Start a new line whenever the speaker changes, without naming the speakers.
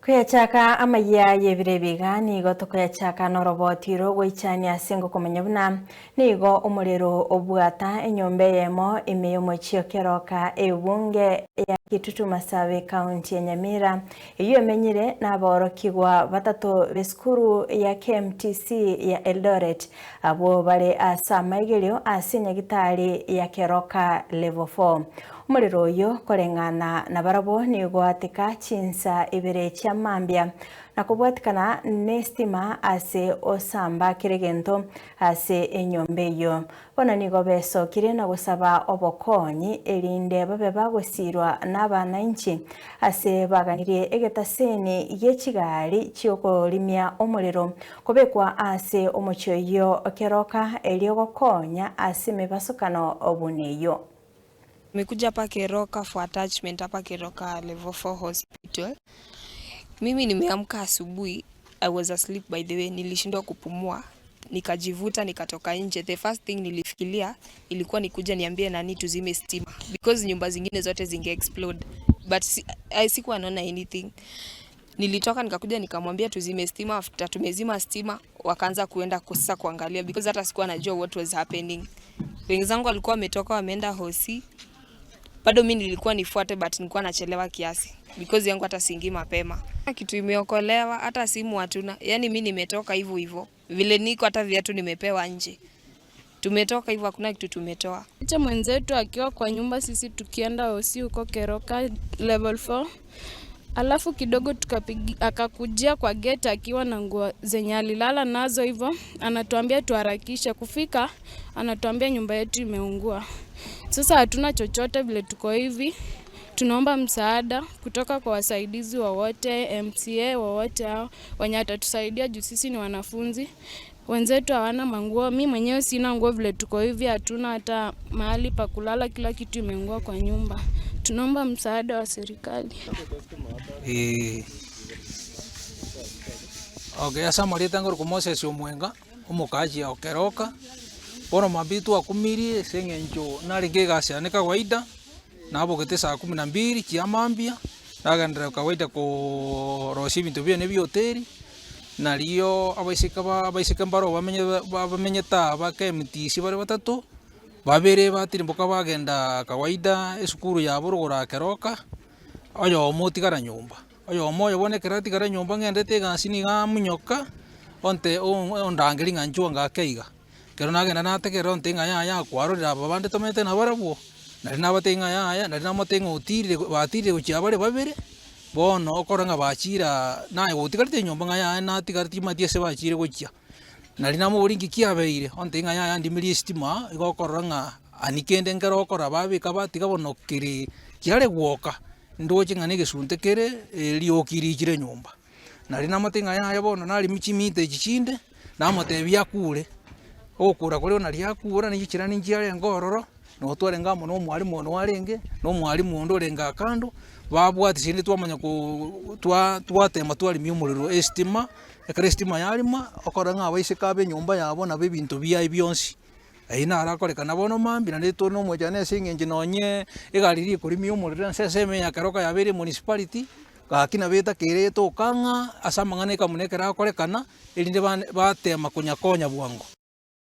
Kuyachaka amaya yebirebiga nigo tukuyachaka norobotiro goichania singo kumenya buna nigo umuriro obwata enyombe yemo imiyomo chiokeroka ebunge ya Kitutu Masawe County ya Nyamira iyo menyire naborokigwa batatu beskuru ya KMTC ya Eldoret abo bale asama igelio asinya gitari ya keroka level 4 umuriro uyo korengana na barabo nigo atika chinsa ibere cha mambia na kubwatikana nestima ase osamba kiregento ase enyombe yo bona nigo beso kire na gusaba obokonyi erinde babe bagusirwa n'abana inchi ase baganirie egetaseni yechigari chiokolimia omuriro kobekwa ase omochoyo keroka eliogokonya ase mebasukano obuneyo.
Nimekuja hapa Keroka for attachment hapa Keroka level 4 hospital. Mimi nimeamka asubuhi, I was asleep by the way, nilishindwa kupumua, nikajivuta nikatoka nje. The first thing nilifikiria ilikuwa nikuja niambie nani tuzime stima because nyumba zingine zote zinge explode, but sikuwa naona anything. Nilitoka nikakuja nikamwambia tuzime stima. After tumezima stima wakaanza kuenda sasa kuangalia because hata sikuwa najua what was happening. Wenzangu walikuwa wametoka wameenda hosi, bado mimi nilikuwa nifuate but nilikuwa nachelewa kiasi because yangu hata siingi mapema. Kitu imeokolewa, hata simu hatuna. Yaani mimi nimetoka hivyo hivyo. Vile niko hata viatu nimepewa nje. Tumetoka hivyo, hakuna kitu tumetoa.
Acha mwenzetu akiwa kwa nyumba, sisi tukienda hosi huko Keroka level 4. Alafu kidogo akakujia kwa gate akiwa na nguo zenye alilala nazo hivyo, anatuambia tuharakishe kufika, anatuambia nyumba yetu imeungua. Sasa hatuna chochote vile tuko hivi. Tunaomba msaada kutoka kwa wasaidizi wowote, MCA wowote hao wenye atatusaidia juu sisi ni wanafunzi. Wenzetu hawana manguo, mimi mwenyewe sina nguo vile tuko hivi, hatuna hata mahali pa kulala, kila kitu imeungua kwa nyumba. Tunaomba msaada wa serikali.
Okay, asa marita ngoro kumose Mwenga umukaji ya Keroka. Bono mabitu akumiri sengenjo naringe gasya ne kawaida nabo gete saa 12 kiamambia nagandira kawaida ko rosi bintu byo ne byoteri naliyo abaisika mbaro bamenyeta ba KMTC bari batatu babere batirimboka bagenda kawaida esukuru ya burugura Keroka oyo motigara nyumba oyo moyo bonekera tigara nyumba ngendete gasini ga munyoka onte ondangeri nganjwa ngakeiga kero nagenda nategera onte ngaya kwarorira babande tomete na barabo nari nabatenga yaya nari namotenga utire batire gucyabare babere bono okoranga bachira naye utigarite nyumba ngaya natigarite matiese bachire gucya nari namuburingi kiabeire onte ngaya ndimiri stima igokoranga anikende ngero okora babika batiga bonokiri kiare gwoka ndoche ngane gesunte kere liokiri kire nyumba nari namotenga yaya bono nari michimite gichinde namotebia kure okura kuri ona lyakura nikira ninjare ngororo no tware ngamo no mwalimu no warenge no mwalimu ndo renga kando babwati sindi twamanya ku twatema twali myumuriro estima ekrestima yarima okora nga abaisika be nyumba yabo na bebintu bya byonsi aina arakorekana bono mambi na neto no mojane singenje nonye egariri kuri myumuriro seseme ya Keroka yabere municipality kakina beta kereto kanga asamangane kamunekera akorekana elinde batema kunyakonya bwango.